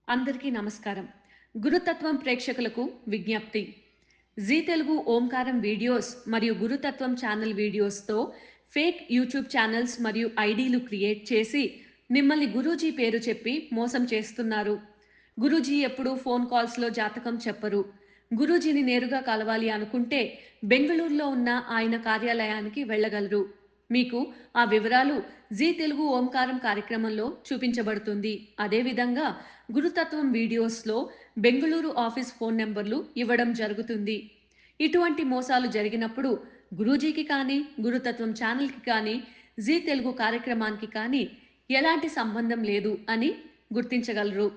అందరికీ నమస్కారం. గురుతత్వం ప్రేక్షకులకు విజ్ఞప్తి. జీ తెలుగు ఓంకారం వీడియోస్ మరియు గురుతత్వం ఛానల్ వీడియోస్‌తో ఫేక్ యూట్యూబ్ ఛానల్స్ మరియు ఐడీలు క్రియేట్ చేసి మిమ్మల్ని గురూజీ పేరు చెప్పి మోసం చేస్తున్నారు. గురూజీ ఎప్పుడూ ఫోన్ కాల్స్‌లో జాతకం చెప్పరు. గురూజీని నేరుగా కలవాలి అనుకుంటే బెంగుళూరులో ఉన్న ఆయన కార్యాలయానికి వెళ్ళగలరు. మీకు ఆ వివరాలు జీ తెలుగు ఓంకారం కార్యక్రమంలో చూపించబడుతుంది. అదేవిధంగా గురుతత్వం వీడియోస్లో బెంగుళూరు ఆఫీస్ ఫోన్ నెంబర్లు ఇవ్వడం జరుగుతుంది. ఇటువంటి మోసాలు జరిగినప్పుడు గురూజీకి కానీ గురుతత్వం ఛానల్కి కానీ జీ తెలుగు కార్యక్రమానికి కానీ ఎలాంటి సంబంధం లేదు అని గుర్తించగలరు.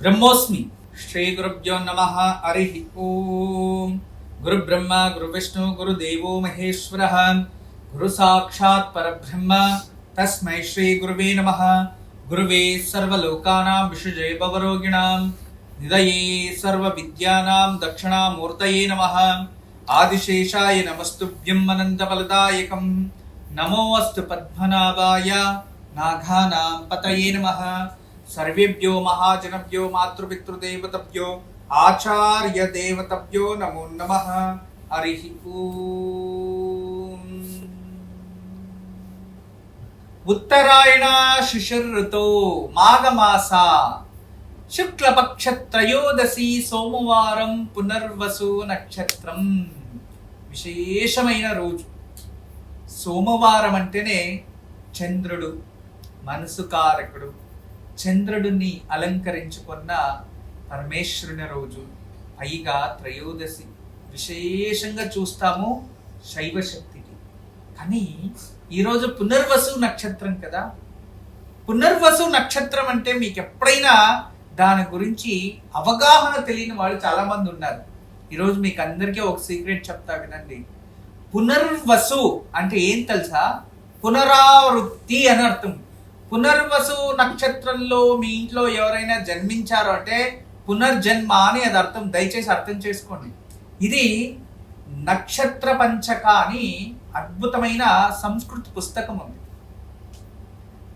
బ్రహ్మోస్మి శ్రీ గురుభ్యో నమః. హరి ఓం. గురు బ్రహ్మ గురు విష్ణు గురు దేవో మహేశ్వరః గురు సాక్షాత్ పరబ్రహ్మ తస్మై శ్రీ గురువే నమః. గురువే సర్వలోకానాం విషజే భవరోగిణాం నిదయే సర్వ విద్యానాం దక్షిణామూర్తయే నమః. ఆదిశేషాయ నమస్తుభ్యం అనంతఫలదాయకం. నమోऽस्तु పద్మనాభాయ నాఘానాం పతయే నమః. సర్వేభ్యో మహాజనభ్యో మాతృపితృదేవతభ్యో ఆచార్య దేవతభ్యో నమో నమః. హరి ఓం. ఉత్తరాయణ శిశిర్ఋతో మాఘమాస శుక్లపక్ష త్రయోదశి సోమవారం పునర్వసు నక్షత్రం. విశేషమైన రోజు. సోమవారం అంటేనే చంద్రుడు మనసు కారకుడు, చంద్రుడిని అలంకరించుకున్న పరమేశ్వరుని రోజు. పైగా త్రయోదశి విశేషంగా చూస్తాము శైవశక్తికి. కానీ ఈరోజు పునర్వసు నక్షత్రం కదా. పునర్వసు నక్షత్రం అంటే మీకు ఎప్పుడైనా దాని గురించి అవగాహన తెలియని వాళ్ళు చాలా మంది ఉన్నారు. ఈరోజు మీకు అందరికీ ఒక సీక్రెట్ చెప్తా వినండి. పునర్వసు అంటే ఏం తెలుసా? పునరావృత్తి అని అర్థం. పునర్వసు నక్షత్రంలో మీ ఇంట్లో ఎవరైనా జన్మించారో అంటే పునర్జన్మ అని అది అర్థం. దయచేసి అర్థం చేసుకోండి. ఇది నక్షత్ర పంచక అని అద్భుతమైన సంస్కృత పుస్తకం ఉంది.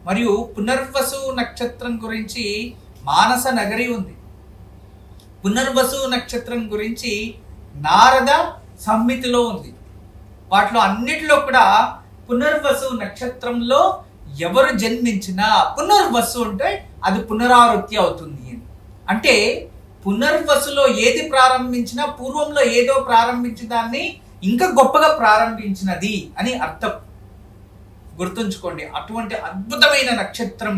మరియు పునర్వసు నక్షత్రం గురించి మానస నగరి ఉంది. పునర్వసు నక్షత్రం గురించి నారద సంహితిలో ఉంది. వాటిలో అన్నిటిలో కూడా పునర్వసు నక్షత్రంలో ఎవరు జన్మించినా పునర్వసు అంటే అది పునరావృత్తి అవుతుంది. అంటే పునర్వసులో ఏది ప్రారంభించినా పూర్వంలో ఏదో ప్రారంభించిన దాన్ని ఇంకా గొప్పగా ప్రారంభించినది అని అర్థం. గుర్తుంచుకోండి. అటువంటి అద్భుతమైన నక్షత్రం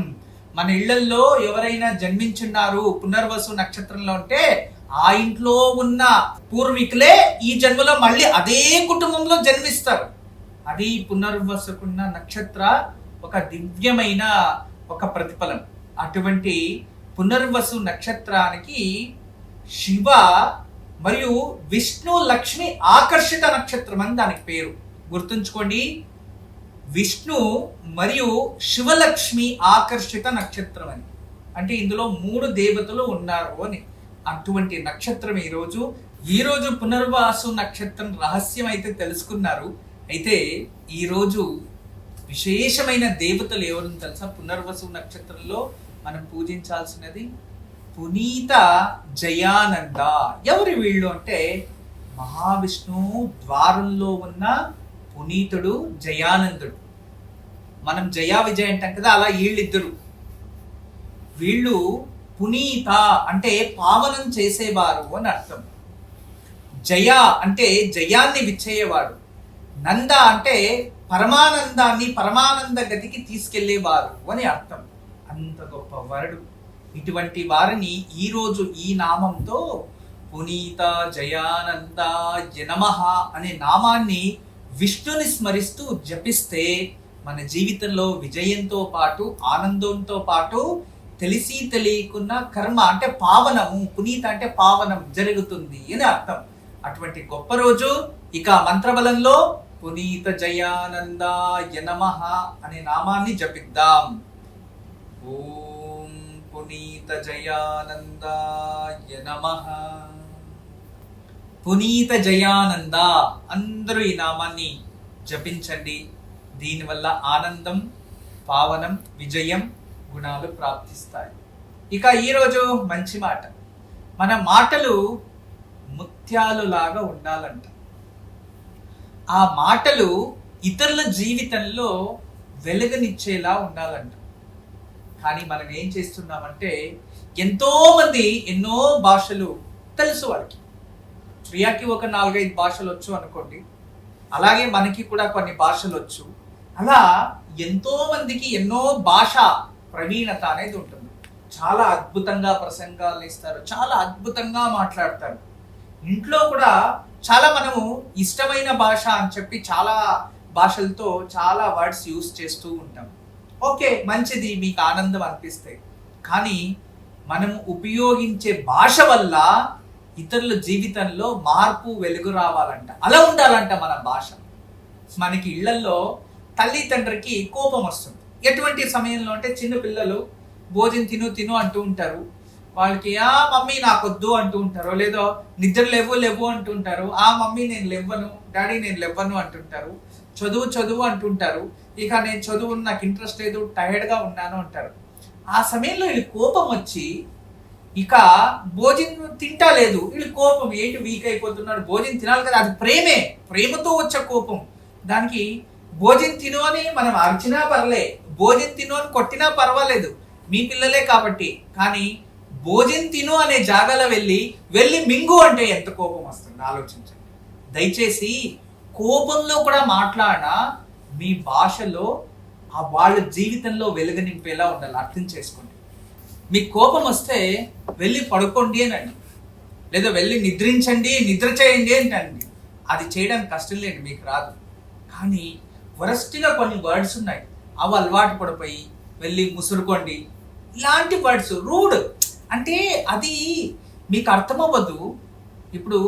మన ఇళ్లల్లో ఎవరైనా జన్మించున్నారు పునర్వసు నక్షత్రంలో అంటే ఆ ఇంట్లో ఉన్న పూర్వీకులే ఈ జన్మలో మళ్ళీ అదే కుటుంబంలో జన్మిస్తారు. అది పునర్వసుకున్న నక్షత్ర ఒక దివ్యమైన ఒక ప్రతిఫలం. అటువంటి పునర్వసు నక్షత్రానికి శివ మరియు విష్ణు లక్ష్మి ఆకర్షిత నక్షత్రం అని దానికి పేరు. గుర్తుంచుకోండి. విష్ణు మరియు శివలక్ష్మి ఆకర్షిత నక్షత్రం అని. అంటే ఇందులో 3 దేవతలు ఉన్నారు అని. అటువంటి నక్షత్రం ఈరోజు పునర్వసు నక్షత్రం రహస్యం అయితే తెలుసుకున్నారు. అయితే ఈరోజు విశేషమైన దేవతలు ఎవరు తెలుసా? పునర్వసు నక్షత్రంలో మనం పూజించాల్సినది పునీత జయానంద. ఎవరు వీళ్ళు అంటే మహావిష్ణువు ద్వారంలో ఉన్న పునీతుడు జయానందుడు. మనం జయా విజయ్ అంటాం కదా, అలా వీళ్ళిద్దరు. వీళ్ళు పునీత అంటే పావనం చేసేవారు అని అర్థం. జయ అంటే జయాన్ని విచ్చేయవాడు. నంద అంటే పరమానందాన్ని పరమానంద గతికి తీసుకెళ్లేవారు అని అర్థం. అంత గొప్ప వరుడు. ఇటువంటి వారిని ఈరోజు ఈ నామంతో పునీత జయానంద నమః అనే నామాన్ని విష్ణుని స్మరిస్తూ జపిస్తే మన జీవితంలో విజయంతో పాటు ఆనందంతో పాటు తెలిసి తెలియకున్న కర్మ అంటే పావనము, పునీత అంటే పావనం జరుగుతుంది అని అర్థం. అటువంటి గొప్ప రోజు. ఇక మంత్రబలంలో పునీత జయానందాయ నమః అనే నామాన్ని జపిద్దాం. ఓం పునీత జయానందాయ నమః. పునీత జయానంద. అందరూ ఈ నామాన్ని జపించండి. దీనివల్ల ఆనందం, పావనం, విజయం గుణాలు ప్రాప్తిస్తాయి. ఇక ఈరోజు మంచి మాట. మన మాటలు ముత్యాలు లాగా ఉండాలంట. ఆ మాటలు ఇతరుల జీవితంలో వెలుగునిచ్చేలా ఉండాలంట. కానీ మనం ఏం చేస్తున్నామంటే, ఎంతో మంది ఎన్నో భాషలు తెలుసు వాళ్ళకి. ప్రియాకి ఒక 4-5 భాషలు వచ్చు అనుకోండి, అలాగే మనకి కూడా కొన్ని భాషలు వచ్చు. అలా ఎంతో మందికి ఎన్నో భాష ప్రవీణత అనేది ఉంటుంది. చాలా అద్భుతంగా ప్రసంగాలు ఇస్తారు, చాలా అద్భుతంగా మాట్లాడతారు. ఇంట్లో కూడా చాలా మనము ఇష్టమైన భాష అని చెప్పి చాలా భాషలతో చాలా వర్డ్స్ యూస్ చేస్తూ ఉంటాం. ఓకే, మంచిది, మీకు ఆనందం అనిపిస్తే. కానీ మనం ఉపయోగించే భాష వల్ల ఇతరుల జీవితంలో మార్పు వెలుగు రావాలంట. అలా ఉండాలంట మన భాష. మనకి ఇళ్లలో తల్లి తండ్రికి కోపం వస్తుంది. ఎటువంటి సమయంలో అంటే, చిన్న పిల్లలు భోజనం తిను తిను అంటూ ఉంటారు. వాళ్ళకి మమ్మీ నాకొద్దు అంటూ ఉంటారు, లేదో నిద్ర లేవు అంటూ ఉంటారు. మమ్మీ నేను లేవ్వను, డాడీ నేను లేవ్వను అంటుంటారు. చదువు అంటుంటారు. ఇక నేను చదువు నాకు ఇంట్రెస్ట్ లేదు, టైర్డ్గా ఉన్నాను అంటారు. ఆ సమయంలో వీళ్ళు కోపం వచ్చి ఇక భోజనం తింటా లేదు, వీళ్ళు కోపం, ఏంటి వీక్ అయిపోతున్నాడు, భోజనం తినాలి కదా, అది ప్రేమతో వచ్చే కోపం. దానికి భోజనం తిను అని మనం అరిచినా పర్లే, భోజనం తిను అని కొట్టినా పర్వాలేదు, మీ పిల్లలే కాబట్టి. కానీ భోజనం తిను అనే జాగాలో వెళ్ళి మింగు అంటే ఎంత కోపం వస్తుంది ఆలోచించండి. దయచేసి కోపంలో కూడా మాట్లాడినా మీ భాషలో వాళ్ళ జీవితంలో వెలుగు నింపేలా ఉండాలి. అర్థం చేసుకోండి. మీకు కోపం వస్తే వెళ్ళి పడుకోండి అనండి, లేదా వెళ్ళి నిద్ర చేయండి అంటండి. అది చేయడానికి కష్టం లేండి, మీకు రాదు. కానీ వరస్ట్గా కొన్ని వర్డ్స్ ఉన్నాయి, అవి అలవాటు పడిపోయి వెళ్ళి ముసురుకోండి, ఇలాంటి వర్డ్స్ రూడ్ అంటే అది మీకు అర్థమవ్వదు. ఇప్పుడు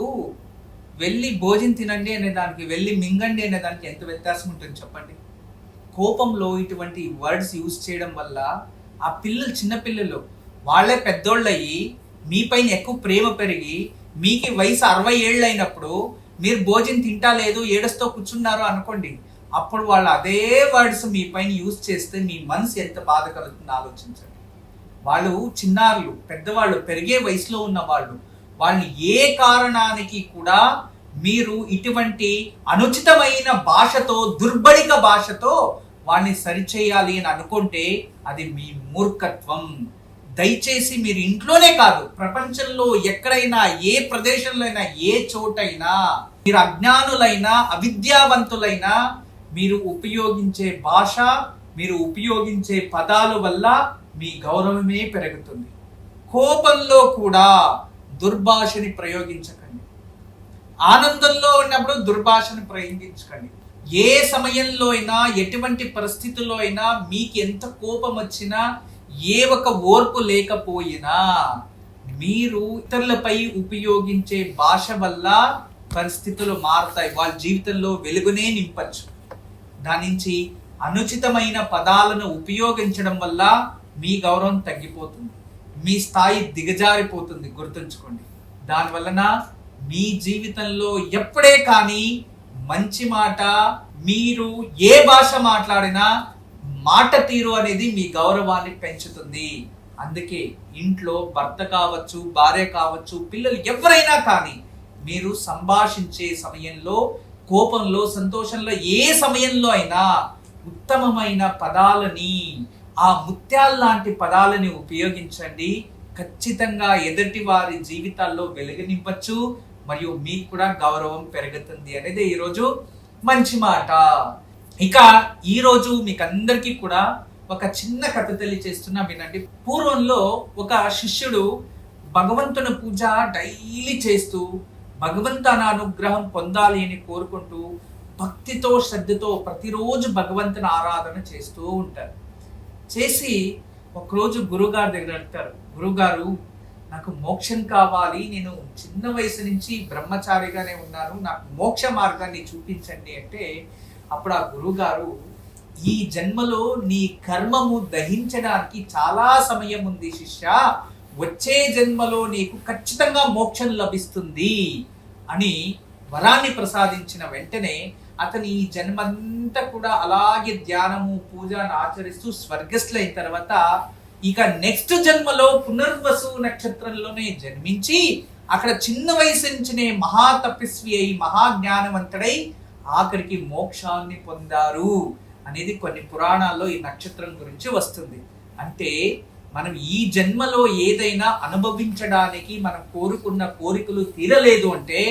వెళ్ళి భోజనం తినండి అనే దానికి వెళ్ళి మింగండి అనే దానికి ఎంత వ్యత్యాసం ఉంటుంది చెప్పండి. కోపంలో ఇటువంటి వర్డ్స్ యూజ్ చేయడం వల్ల ఆ చిన్నపిల్లలు వాళ్ళే పెద్దోళ్ళు అయ్యి మీ పైన ఎక్కువ ప్రేమ పెరిగి మీకు వయసు 60 ఏళ్ళు అయినప్పుడు మీరు భోజనం తింటా లేదు ఏడుస్తూ కూర్చున్నారు అనుకోండి, అప్పుడు వాళ్ళు అదే వర్డ్స్ మీ పైన యూజ్ చేస్తే మీ మనసు ఎంత బాధ కలుగుతుందో ఆలోచించండి. వాళ్ళు చిన్నారులు, పెద్దవాళ్ళు, పెరిగే వయసులో ఉన్న వాళ్ళని ఏ కారణానికి కూడా మీరు ఇటువంటి అనుచితమైన భాషతో, దుర్బడిక భాషతో వాళ్ళని సరిచేయాలి అని అనుకుంటే అది మీ మూర్ఖత్వం. దయచేసి మీరు ఇంట్లోనే కాదు, ప్రపంచంలో ఎక్కడైనా, ఏ ప్రదేశంలో అయినా, ఏ చోటైనా, మీరు అజ్ఞానులైనా అవిద్యావంతులైనా, మీరు ఉపయోగించే భాష, మీరు ఉపయోగించే పదాల వల్ల మీ గౌరవమే పెరుగుతుంది. కోపంలో కూడా దుర్భాషని ప్రయోగించకండి. ఆనందంలో ఉన్నప్పుడు దుర్భాషని ప్రయోగించకండి. ఏ సమయంలో అయినా, ఎటువంటి పరిస్థితుల్లో అయినా, మీకు ఎంత కోపం వచ్చినా, ఏ ఒక ఓర్పు లేకపోయినా, మీరు ఇతరులపై ఉపయోగించే భాష వల్ల పరిస్థితులు మారుతాయి. వాళ్ళ జీవితంలో వెలుగునే నింపచ్చు. దాని నుంచి అనుచితమైన పదాలను ఉపయోగించడం వల్ల మీ గౌరవం తగ్గిపోతుంది, మీ స్థాయి దిగజారిపోతుంది. గుర్తుంచుకోండి. దానివలన మీ జీవితంలో ఎప్పుడే కానీ మంచి మాట, మీరు ఏ భాష మాట్లాడినా మాట తీరు అనేది మీ గౌరవాన్ని పెంచుతుంది. అందుకే ఇంట్లో భర్త కావచ్చు, భార్య కావచ్చు, పిల్లలు ఎవరైనా కానీ మీరు సంభాషించే సమయంలో, కోపంలో, సంతోషంలో, ఏ సమయంలో అయినా ఉత్తమమైన పదాలని, ఆ ముత్యాల లాంటి పదాలని ఉపయోగించండి. ఖచ్చితంగా ఎదుటి వారి జీవితాల్లో వెలుగునివ్వచ్చు, మరియు మీకు కూడా గౌరవం పెరుగుతుంది అనేది ఈరోజు మంచి మాట. ఇక ఈరోజు మీకు అందరికీ కూడా ఒక చిన్న కథ తెలియచేస్తున్నా, వినండి. పూర్వంలో ఒక శిష్యుడు భగవంతుని పూజ డైలీ చేస్తూ భగవంతుని అనుగ్రహం పొందాలి అని కోరుకుంటూ భక్తితో, శ్రద్ధతో ప్రతిరోజు భగవంతుని ఆరాధన చేస్తూ ఉంటారు. చేసి ఒకరోజు గురుగారి దగ్గర వెళ్తారు. గురుగారు, నాకు మోక్షం కావాలి, నేను చిన్న వయసు నుంచి బ్రహ్మచారిగానే ఉన్నాను, నాకు మోక్ష మార్గాన్ని చూపించండి అంటే, అప్పుడు ఆ గురుగారు, ఈ జన్మలో నీ కర్మము దహించడానికి చాలా సమయం ఉంది శిష్య, వచ్చే జన్మలో నీకు ఖచ్చితంగా మోక్షం లభిస్తుంది అని వరాన్ని ప్రసాదించిన వెంటనే అతను ఈ జన్మంతా కూడా అలాగే ధ్యానము, పూజను ఆచరిస్తూ స్వర్గస్థులైన తర్వాత ఇక నెక్స్ట్ జన్మలో పునర్వసు నక్షత్రంలోనే జన్మించి అక్కడ చిన్న వయసు నుంచినే మహా తపస్వి అయి మహాజ్ఞానవంతుడై ఆఖరికి మోక్షాన్ని పొందారు అనేది కొన్ని పురాణాల్లో ఈ నక్షత్రం గురించి వస్తుంది. అంటే మనం ఈ జన్మలో ఏదైనా అనుభవించడానికి మనం కోరుకున్న కోరికలు తీరలేదు అంటే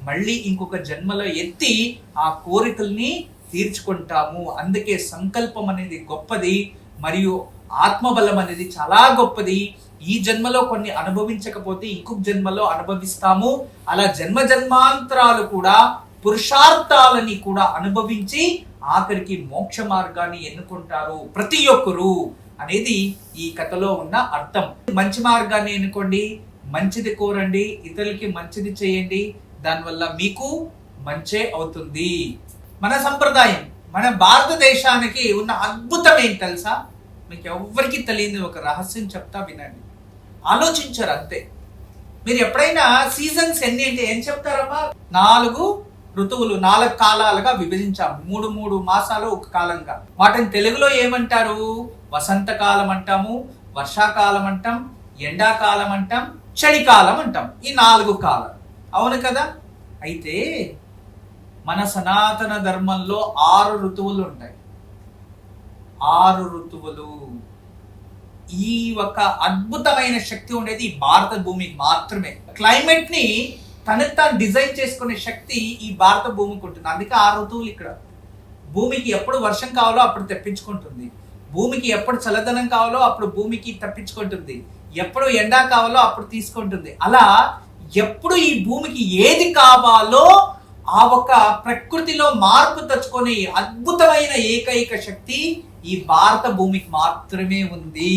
మళ్ళీ ఇంకొక జన్మలో ఎత్తి ఆ కోరికల్ని తీర్చుకుంటాము. అందుకే సంకల్పం అనేది గొప్పది, మరియు ఆత్మబలం అనేది చాలా గొప్పది. ఈ జన్మలో కొన్ని అనుభవించకపోతే ఇంకొక జన్మలో అనుభవిస్తాము. అలా జన్మ జన్మాంతరాలు కూడా పురుషార్థాలని కూడా అనుభవించి ఆఖరికి మోక్ష మార్గాన్ని ఎన్నుకుంటారు ప్రతి ఒక్కరు అనేది ఈ కథలో ఉన్న అర్థం. మంచి మార్గాన్ని ఎన్నుకోండి, మంచిది కోరండి, ఇతరులకి మంచిది చేయండి, దానివల్ల మీకు మంచే అవుతుంది. మన సంప్రదాయం, మన భారతదేశానికి ఉన్న అద్భుతం ఏంటి తెలుసా? మీకు ఎవ్వరికి తెలియని ఒక రహస్యం చెప్తా, వినండి. ఆలోచించారు అంతే. మీరు ఎప్పుడైనా సీజన్స్ ఎన్ని అంటే ఏం చెప్తారమ్మా? 4 ఋతువులు 4 కాలాలుగా విభజించాము. 3 మాసాలు ఒక కాలంగా. వాటిని తెలుగులో ఏమంటారు? వసంతకాలం అంటాము, వర్షాకాలం అంటాం, ఎండాకాలం అంటాం, చలికాలం అంటాం. ఈ 4 కాలం, అవును కదా? అయితే మన సనాతన ధర్మంలో 6 ఋతువులు ఉంటాయి. 6 ఋతువులు. ఈ ఒక అద్భుతమైన శక్తి ఉండేది ఈ భారత భూమికి మాత్రమే. క్లైమేట్ ని తనకు తాను డిజైన్ చేసుకునే శక్తి ఈ భారత భూమికి ఉంటుంది. అందుకే 6 ఋతువులు ఇక్కడ. భూమికి ఎప్పుడు వర్షం కావాలో అప్పుడు తెప్పించుకుంటుంది, భూమికి ఎప్పుడు చల్లదనం కావాలో అప్పుడు భూమికి తప్పించుకుంటుంది, ఎప్పుడు ఎండా కావాలో అప్పుడు తీసుకుంటుంది. అలా ఎప్పుడు ఈ భూమికి ఏది కావాలో ఆ ఒక ప్రకృతిలో మార్పు తెచ్చుకునే అద్భుతమైన ఏకైక శక్తి ఈ భారత భూమికి మాత్రమే ఉంది.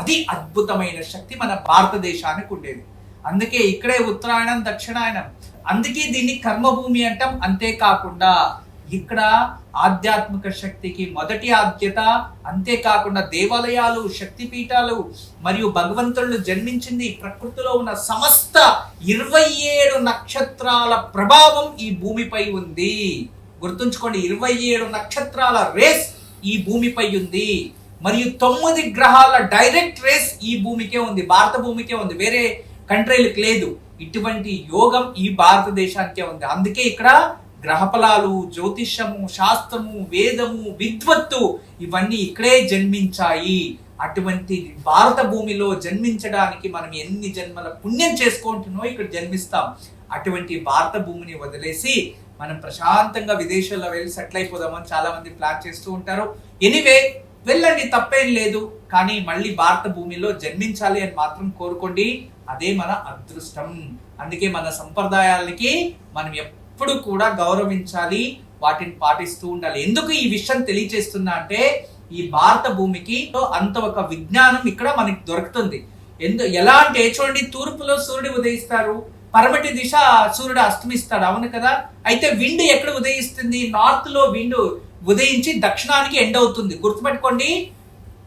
అది అద్భుతమైన శక్తి మన భారతదేశానికి ఉండేది. అందుకే ఇక్కడే ఉత్తరాయణం, దక్షిణాయనం. అందుకే దీన్ని కర్మభూమి అంటాం. అంతేకాకుండా ఇక్కడ ఆధ్యాత్మిక శక్తికి మొదటి ఆద్యత. అంతేకాకుండా దేవాలయాలు, శక్తిపీఠాలు మరియు భగవంతుళ్ళు జన్మించింది. ప్రకృతిలో ఉన్న సమస్త 27 నక్షత్రాల ప్రభావం ఈ భూమిపై ఉంది. గుర్తుంచుకోండి, 27 నక్షత్రాల రేస్ ఈ భూమిపై ఉంది. మరియు 9 గ్రహాల డైరెక్ట్ రేస్ ఈ భూమికే ఉంది, భారత భూమికే ఉంది, వేరే కంట్రీలకు లేదు. ఇటువంటి యోగం ఈ భారతదేశానికే ఉంది. అందుకే ఇక్కడ గ్రహఫలాలు, జ్యోతిష్యము, శాస్త్రము, వేదము, విద్వత్తు ఇవన్నీ ఇక్కడే జన్మించాయి. అటువంటి భారత భూమిలో జన్మించడానికి మనం ఎన్ని జన్మల పుణ్యం చేసుకుంటున్నామో ఇక్కడ జన్మిస్తాం. అటువంటి భారత భూమిని వదిలేసి మనం ప్రశాంతంగా విదేశాల్లో వెళ్ళి సెటిల్ అయిపోదామని చాలా మంది ప్లాన్ చేస్తూ ఉంటారు. ఎనీవే, వెళ్ళండి, తప్పేం లేదు. కానీ మళ్ళీ భారత భూమిలో జన్మించాలి అని మాత్రం కోరుకోండి. అదే మన అదృష్టం. అందుకే మన సంప్రదాయాలకి మనం ఎప్పుడు కూడా గౌరవించాలి, వాటిని పాటిస్తూ ఉండాలి. ఎందుకు ఈ విషయం తెలియజేస్తున్నా అంటే ఈ భారత భూమికి అంత ఒక విజ్ఞానం ఇక్కడ మనకి దొరుకుతుంది. ఎలా అంటే చూడండి, తూర్పులో సూర్యుడు ఉదయిస్తారు, పరమటి దిశ సూర్యుడు అస్తమిస్తాడు, అవును కదా? అయితే విండ్ ఎక్కడ ఉదయిస్తుంది? నార్త్ లో విండ్ ఉదయించి దక్షిణానికి ఎండ్ అవుతుంది. గుర్తుపెట్టుకోండి,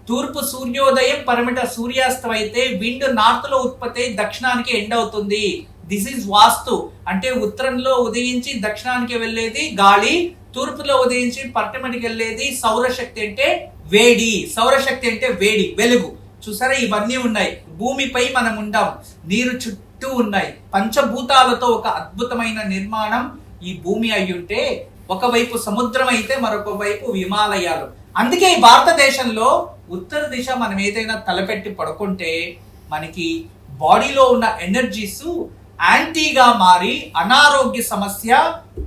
తూర్పు సూర్యోదయం, పరమిట సూర్యాస్తం అయితే విండ్ నార్త్ లో ఉత్పత్తి దక్షిణానికి ఎండ్ అవుతుంది. దిస్ ఈజ్ వాస్తు. అంటే ఉత్తరంలో ఉదయించి దక్షిణానికి వెళ్ళేది గాలి, తూర్పులో ఉదయించి పట్టమటికి వెళ్ళేది సౌరశక్తి. అంటే వేడి, సౌరశక్తి అంటే వేడి, వెలుగు. చూసారా, ఇవన్నీ ఉన్నాయి. భూమిపై మనం ఉంటాం, నీరు చుట్టూ ఉన్నాయి. పంచభూతాలతో ఒక అద్భుతమైన నిర్మాణం ఈ భూమి అయ్యుంటే ఒకవైపు సముద్రం అయితే మరొక వైపు హిమాలయాలు. అందుకే ఈ భారతదేశంలో ఉత్తర దిశ మనం ఏదైనా తలపెట్టి పడుకుంటే మనకి బాడీలో ఉన్న ఎనర్జీస్ యాంటీగా మారి అనారోగ్య సమస్య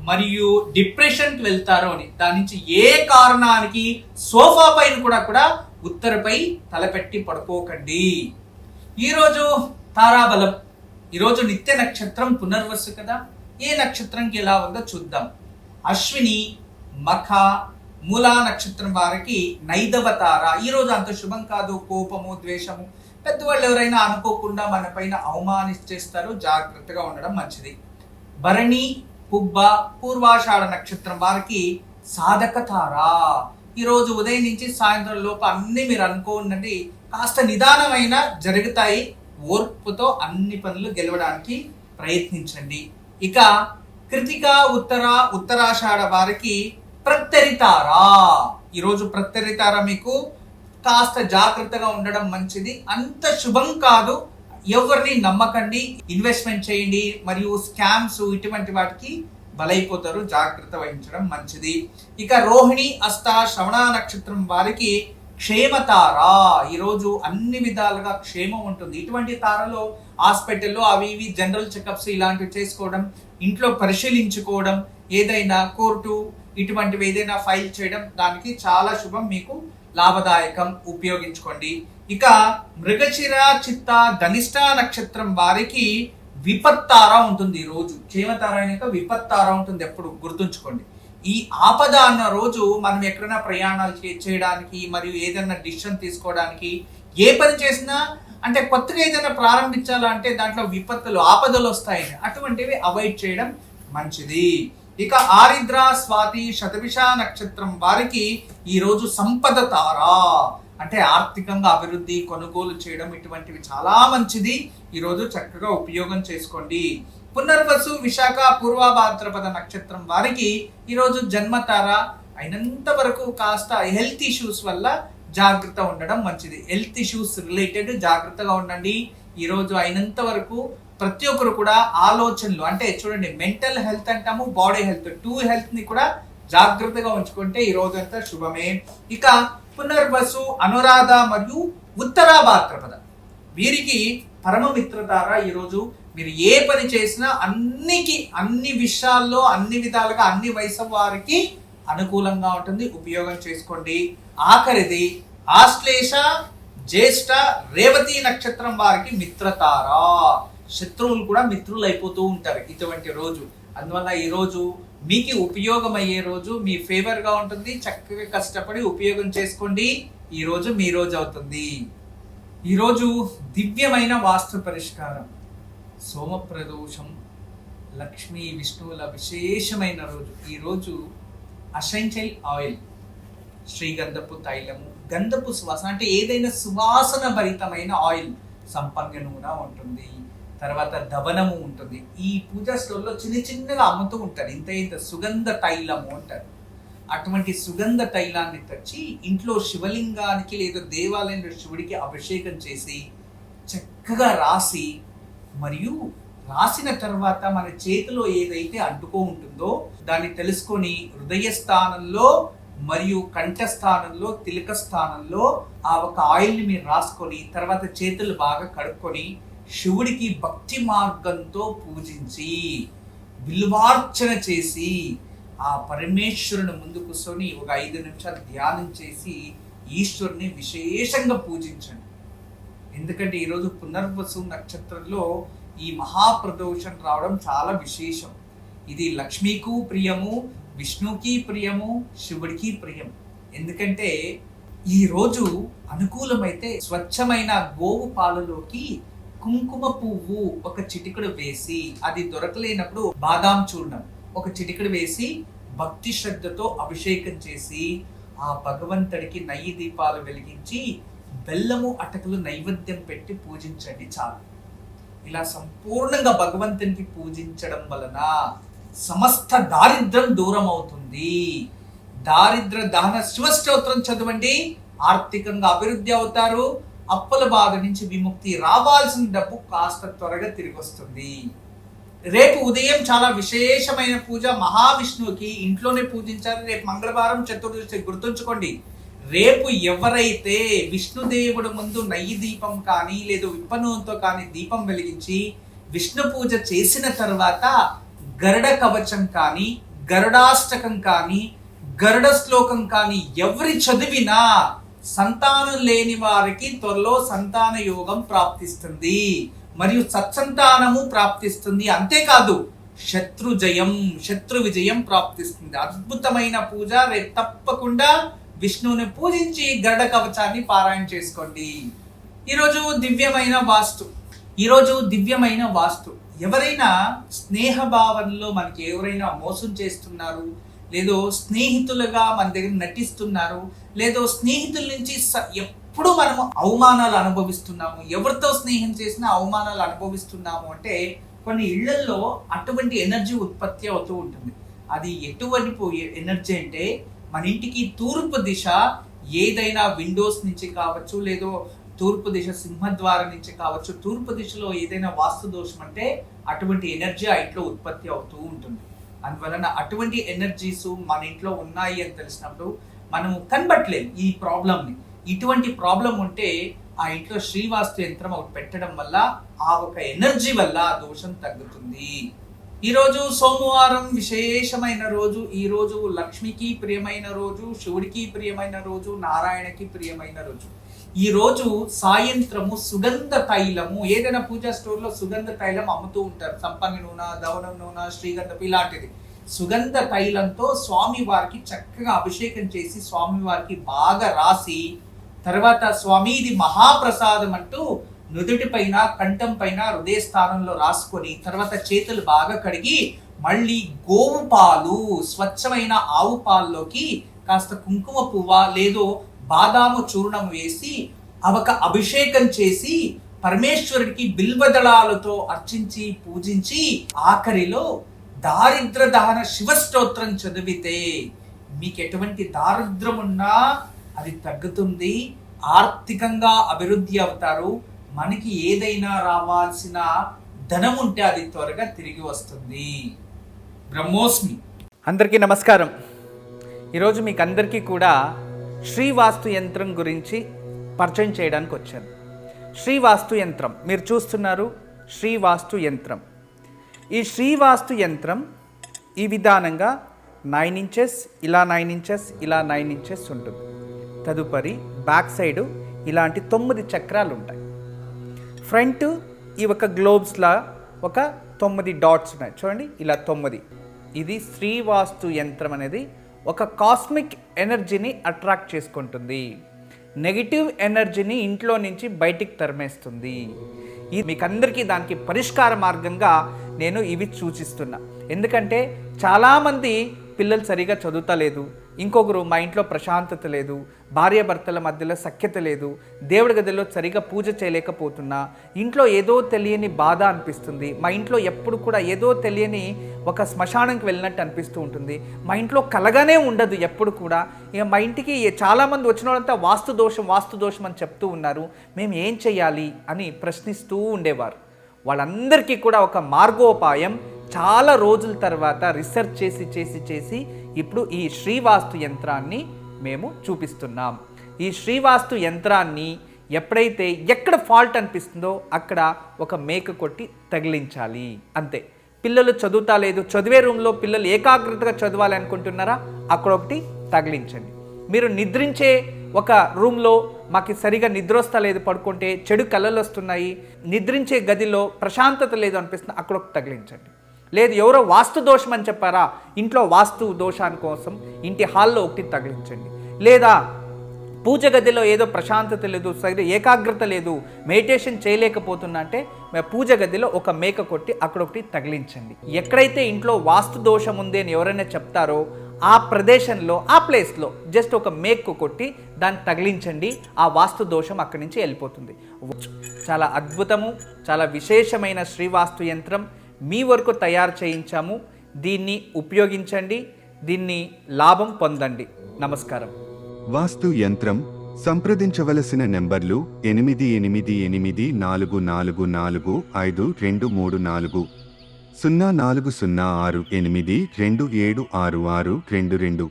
మరియు డిప్రెషన్కి వెళ్తారు అని. దాని నుంచి ఏ కారణానికి సోఫా పైన కూడా ఉత్తరపై తలపెట్టి పడుకోకండి. ఈరోజు తారాబలం, ఈరోజు నిత్య నక్షత్రం పునర్వసు కదా. ఏ నక్షత్రంకి ఎలా ఉందో చూద్దాం. అశ్విని, మఖ, మూలా నక్షత్రం వారికి నైదవ తార. ఈరోజు అంత శుభం కాదు. కోపము, ద్వేషము, పెద్దవాళ్ళు ఎవరైనా అనుకోకుండా మన పైన అవమానిస్తారు, జాగ్రత్తగా ఉండడం మంచిది. భరణి, పుబ్బ, పూర్వాషాఢ నక్షత్రం వారికి సాధక తార. ఈరోజు ఉదయం నుంచి సాయంత్రం లోపు అన్ని మీరు అనుకోండి కాస్త నిదానమైన జరుగుతాయి. ఓర్పుతో అన్ని పనులు గెలవడానికి ప్రయత్నించండి. ఇక కృతిక, ఉత్తరాషాఢ వారికి ప్రత్తరితార. ఈరోజు ప్రత్తరితార మీకు కాస్త జాగ్రత్తగా ఉండడం మంచిది. అంత శుభం కాదు, ఎవరిని నమ్మకండి. ఇన్వెస్ట్మెంట్ చేయండి మరియు స్కామ్స్ ఇటువంటి వాటికి బలైపోతారు, జాగ్రత్త వహించడం మంచిది. ఇక రోహిణి, హస్త, శ్రవణ నక్షత్రం వారికి క్షేమ తార. ఈరోజు అన్ని విధాలుగా క్షేమం ఉంటుంది. ఇటువంటి తారలో హాస్పిటల్లో అవి ఇవి జనరల్ చెకప్స్ ఇలాంటివి చేసుకోవడం, ఇంట్లో పరిశీలించుకోవడం, ఏదైనా కోర్టు ఇటువంటివి ఏదైనా ఫైల్ చేయడం దానికి చాలా శుభం, మీకు లాభదాయకం, ఉపయోగించుకోండి. ఇక మృగశిర, చిత్త, ధనిష్ట నక్షత్రం వారికి విపత్తార ఉంటుంది. ఈ రోజు క్షేమతార అయినాక విపత్తార ఉంటుంది, ఎప్పుడు గుర్తుంచుకోండి. ఈ ఆపద అన్న రోజు మనం ఎక్కడైనా ప్రయాణాలు చేయడానికి మరియు ఏదైనా డిసిషన్ తీసుకోవడానికి, ఏ పని చేసినా అంటే కొత్తగా ఏదైనా ప్రారంభించాలంటే దాంట్లో విపత్తులు ఆపదలు వస్తాయి, అటువంటివి అవాయిడ్ చేయడం మంచిది. ఇక ఆరిద్ర, స్వాతి, శతభిష నక్షత్రం వారికి ఈ రోజు సంపద తార, అంటే ఆర్థికంగా అభివృద్ధి, కొనుగోలు చేయడం ఇటువంటివి చాలా మంచిది. ఈరోజు చక్కగా ఉపయోగం చేసుకోండి. పునర్వసు, విశాఖ, పూర్వభాద్రపద నక్షత్రం వారికి ఈరోజు జన్మతార. అయినంత వరకు కాస్త హెల్త్ ఇష్యూస్ వల్ల జాగ్రత్త ఉండడం మంచిది. హెల్త్ ఇష్యూస్ రిలేటెడ్ జాగ్రత్తగా ఉండండి. ఈరోజు అయినంత వరకు ప్రతి ఒక్కరు కూడా ఆలోచనలు అంటే చూడండి, మెంటల్ హెల్త్ అంటాము, బాడీ హెల్త్, టూ హెల్త్ ని కూడా జాగ్రత్తగా ఉంచుకుంటే ఈ రోజు అంతా శుభమే. ఇక పునర్వసు, అనురాధ మరియు ఉత్తరా భాద్రపద వీరికి పరమ మిత్రతార. ఈరోజు మీరు ఏ పని చేసినా అన్ని విషయాల్లో అన్ని విధాలుగా అన్ని వయసు వారికి అనుకూలంగా ఉంటుంది, ఉపయోగం చేసుకోండి. ఆఖరిది ఆశ్లేష, జ్యేష్ఠ, రేవతి నక్షత్రం వారికి మిత్రతార. శత్రువులు కూడా మిత్రులు అయిపోతూ ఉంటారు ఇటువంటి రోజు. అందువల్ల ఈ రోజు మీకు ఉపయోగం అయ్యే రోజు, మీ ఫేవర్ గా ఉంటుంది. చక్కగా కష్టపడి ఉపయోగం చేసుకోండి. ఈ రోజు మీ రోజు అవుతుంది. ఈరోజు దివ్యమైన వాస్తు పరిష్కారం, సోమ ప్రదోషం, లక్ష్మీ విష్ణువుల విశేషమైన రోజు. ఈరోజు అసెన్షియల్ ఆయిల్, శ్రీగంధపు తైలము, గంధపు సువాసన అంటే ఏదైనా సువాసన భరితమైన ఆయిల్, సంపంగ నూనె ఉంటుంది, తర్వాత దవనము ఉంటుంది. ఈ పూజా స్టోర్లో చిన్నగా అమ్ముతూ ఉంటారు, ఇంత సుగంధ తైలము అంటారు. అటువంటి సుగంధ తైలాన్ని తెచ్చి ఇంట్లో శివలింగానికి లేదా దేవాలయంలో శివుడికి అభిషేకం చేసి చక్కగా రాసి, మరియు రాసిన తర్వాత మన చేతిలో ఏదైతే అంటుకో ఉంటుందో దాన్ని తెలుసుకొని హృదయ స్థానంలో మరియు కంఠస్థానంలో, తిలక స్థానంలో ఆ ఒక ఆయిల్ని మీరు రాసుకొని తర్వాత చేతులు బాగా కడుక్కొని శివుడికి భక్తి మార్గంతో పూజించి బిల్వార్చన చేసి ఆ పరమేశ్వరుని ముందు కూర్చొని ఒక 5 నిమిషాలు ధ్యానం చేసి ఈశ్వరుని విశేషంగా పూజించండి. ఎందుకంటే ఈరోజు పునర్వసు నక్షత్రంలో ఈ మహాప్రదోషం రావడం చాలా విశేషం. ఇది లక్ష్మీకు ప్రియము, విష్ణుకి ప్రియము, శివుడికి ప్రియం. ఎందుకంటే ఈ రోజు అనుకూలమైతే స్వచ్ఛమైన గోవు పాలలోకి కుంకుమ పువ్వు ఒక చిటికెడు వేసి, అది దొరకలేనప్పుడు బాదాం చూర్ణం ఒక చిటికెడు వేసి భక్తి శ్రద్ధతో అభిషేకం చేసి ఆ భగవంతుడికి నెయ్యి దీపాలు వెలిగించి బెల్లము అటకలు నైవేద్యం పెట్టి పూజించండి చాలు. ఇలా సంపూర్ణంగా భగవంతునికి పూజించడం వలన సమస్త దారిద్ర్యం దూరం అవుతుంది. దారిద్ర దహన శివస్తోత్రం చదవండి, ఆర్థికంగా అభివృద్ధి అవుతారు. అప్పుల బాధ నుంచి విముక్తి, రావాల్సిన డబ్బు కాస్త త్వరగా తిరిగి వస్తుంది. రేపు ఉదయం చాలా విశేషమైన పూజ మహావిష్ణువుకి, ఇంట్లోనే పూజించాలి. రేపు మంగళవారం చతుర్దశి, గుర్తుంచుకోండి. రేపు ఎవరైతే విష్ణుదేవుడు ముందు నెయ్యి దీపం కానీ లేదా విప్పనూనెతో కానీ దీపం వెలిగించి విష్ణు పూజ చేసిన తర్వాత గరుడ కవచం కానీ, గరుడాష్టకం కానీ, గరుడ శ్లోకం కానీ ఎవరి చదివినా సంతానం లేని వారికి త్వరలో సంతాన యోగం ప్రాప్తిస్తుంది మరియు సత్సంతానము ప్రాప్తిస్తుంది. అంతేకాదు శత్రు విజయం ప్రాప్తిస్తుంది. అద్భుతమైన పూజ. రేపు తప్పకుండా విష్ణువుని పూజించి గరుడ కవచాన్ని పారాయణ చేసుకోండి. ఈరోజు దివ్యమైన వాస్తు. ఎవరైనా స్నేహ భావనలో మనకి ఎవరైనా మోసం చేస్తున్నారు, లేదో స్నేహితులుగా మన దగ్గర నటిస్తున్నారు, లేదో స్నేహితుల నుంచి ఎప్పుడు మనము అవమానాలు అనుభవిస్తున్నాము, ఎవరితో స్నేహం చేసినా అవమానాలు అనుభవిస్తున్నాము అంటే కొన్ని ఇళ్లలో అటువంటి ఎనర్జీ ఉత్పత్తి అవుతూ ఉంటుంది. అది ఎటువంటి ఎనర్జీ అంటే మన ఇంటికి తూర్పు దిశ ఏదైనా విండోస్ నుంచి కావచ్చు, లేదో తూర్పు దిశ సింహద్వారం నుంచి కావచ్చు, తూర్పు దిశలో ఏదైనా వాస్తు దోషం అంటే అటువంటి ఎనర్జీ ఆ ఇంట్లో ఉత్పత్తి అవుతూ ఉంటుంది. అందువలన అటువంటి ఎనర్జీస్ మన ఇంట్లో ఉన్నాయి అని తెలిసినప్పుడు మనము కనబట్టలేం ఈ ప్రాబ్లమ్ని. ఇటువంటి ప్రాబ్లం ఉంటే ఆ ఇంట్లో శ్రీవాస్తు యంత్రం ఒకటి పెట్టడం వల్ల ఆ ఒక ఎనర్జీ వల్ల ఆ దోషం తగ్గుతుంది. ఈరోజు సోమవారం విశేషమైన రోజు. ఈ రోజు లక్ష్మికి ప్రియమైన రోజు, శివుడికి ప్రియమైన రోజు, నారాయణకి ప్రియమైన రోజు. ఈ రోజు సాయంత్రము సుగంధ తైలము, ఏదైనా పూజా స్టోర్లో సుగంధ తైలం అమ్ముతూ ఉంటారు. సంపంగి నూనె, దవనం నూనె, శ్రీగంధపు ఇలాంటిది. సుగంధ తైలంతో స్వామి వారికి చక్కగా అభిషేకం చేసి స్వామి వారికి బాగా రాసి, తర్వాత స్వామి ఇది మహాప్రసాదం అంటూ నుదుటి పైన, కంఠం పైన, హృదయ స్థానంలో రాసుకొని తర్వాత చేతులు బాగా కడిగి మళ్ళీ గోవు పాలు, స్వచ్ఛమైన ఆవు పాల్లోకి కాస్త కుంకుమ పువ్వ లేదో బాదాము చూర్ణం వేసి అవక అభిషేకం చేసి పరమేశ్వరుడికి బిల్వదళాలతో అర్చించి పూజించి ఆఖరిలో దారిద్ర దహన శివస్తోత్రం చదివితే మీకు ఎటువంటి దారిద్రం ఉన్నా అది తగ్గుతుంది, ఆర్థికంగా అభివృద్ధి అవుతారు. మనకి ఏదైనా రావాల్సిన ధనం ఉంటే అది త్వరగా తిరిగి వస్తుంది. బ్రహ్మోస్మి. అందరికీ నమస్కారం. ఈరోజు మీకు అందరికీ కూడా శ్రీవాస్తు యంత్రం గురించి పరిచయం చేయడానికి వచ్చాను. శ్రీవాస్తు యంత్రం మీరు చూస్తున్నారు. శ్రీవాస్తు యంత్రం, ఈ శ్రీవాస్తు యంత్రం ఈ విధానంగా 9 ఇంచెస్, ఇలా 9 ఇంచెస్, ఇలా 9 ఇంచెస్ ఉంటుంది. తదుపరి బ్యాక్ సైడు ఇలాంటి 9 చక్రాలు ఉంటాయి. ఫ్రంట్ ఈ ఒక గ్లోబ్స్లా ఒక 9 డాట్స్ ఉన్నాయి చూడండి, ఇలా 9. ఇది శ్రీవాస్తు యంత్రం అనేది ఒక కాస్మిక్ ఎనర్జీని అట్రాక్ట్ చేసుకుంటుంది, నెగిటివ్ ఎనర్జీని ఇంట్లో నుంచి బయటికి తరిమేస్తుంది. ఇది మీకు అందరికీ దానికి పరిష్కార మార్గంగా నేను ఇవి సూచిస్తున్నా. ఎందుకంటే చాలామంది పిల్లలు సరిగా చదువుతలేదు, ఇంకొకరు మా ఇంట్లో ప్రశాంతత లేదు, భార్యాభర్తల మధ్యలో సఖ్యత లేదు, దేవుడి గదిలో సరిగా పూజ చేయలేకపోతున్నా, ఇంట్లో ఏదో తెలియని బాధ అనిపిస్తుంది, మా ఇంట్లో ఎప్పుడు కూడా ఏదో తెలియని ఒక శ్మశానంకి వెళ్ళినట్టు అనిపిస్తూ ఉంటుంది, మా ఇంట్లో కలగానే ఉండదు ఎప్పుడు కూడా. ఇక మా ఇంటికి చాలామంది వచ్చిన వాళ్ళంతా వాస్తు దోషం అని చెప్తూ ఉన్నారు, మేము ఏం చేయాలి అని ప్రశ్నిస్తూ ఉండేవారు. వాళ్ళందరికీ కూడా ఒక మార్గోపాయం చాలా రోజుల తర్వాత రీసెర్చ్ చేసి ఇప్పుడు ఈ శ్రీవాస్తు యంత్రాన్ని మేము చూపిస్తున్నాం. ఈ శ్రీవాస్తు యంత్రాన్ని ఎప్పుడైతే ఎక్కడ ఫాల్ట్ అనిపిస్తుందో అక్కడ ఒక మేక కొట్టి తగిలించాలి, అంతే. పిల్లలు చదువుతా లేదు, చదివే రూమ్లో పిల్లలు ఏకాగ్రతగా చదవాలి అనుకుంటున్నారా, అక్కడ ఒకటి తగిలించండి. మీరు నిద్రించే ఒక రూమ్లో మాకు సరిగా నిద్ర వస్తా లేదు, పడుకుంటే చెడు కళలు వస్తున్నాయి, నిద్రించే గదిలో ప్రశాంతత లేదు అనిపిస్తుంది, అక్కడ ఒకటి తగిలించండి. లేదు ఎవరో వాస్తు దోషం అని చెప్పారా, ఇంట్లో వాస్తు దోషాని కోసం ఇంటి హాల్లో ఒకటి తగిలించండి. లేదా పూజ గదిలో ఏదో ప్రశాంతత లేదు, సరిగ్గా ఏకాగ్రత లేదు, మెడిటేషన్ చేయలేకపోతున్నా అంటే పూజ గదిలో ఒక మేక కొట్టి అక్కడ ఒకటి తగిలించండి. ఎక్కడైతే ఇంట్లో వాస్తు దోషం ఉంది అని ఎవరైనా చెప్తారో ఆ ప్రదేశంలో, ఆ ప్లేస్లో జస్ట్ ఒక మేకు కొట్టి దాన్ని తగిలించండి, ఆ వాస్తు దోషం అక్కడి నుంచి వెళ్ళిపోతుంది. చాలా అద్భుతము, చాలా విశేషమైన శ్రీవాస్తు యంత్రం మీ వరకు తయారు చేయించాము. దీన్ని ఉపయోగించండి, దీన్ని లాభం పొందండి. నమస్కారం. వాస్తు యంత్రం సంప్రదించవలసిన నెంబర్లు 8844452334 040682766622.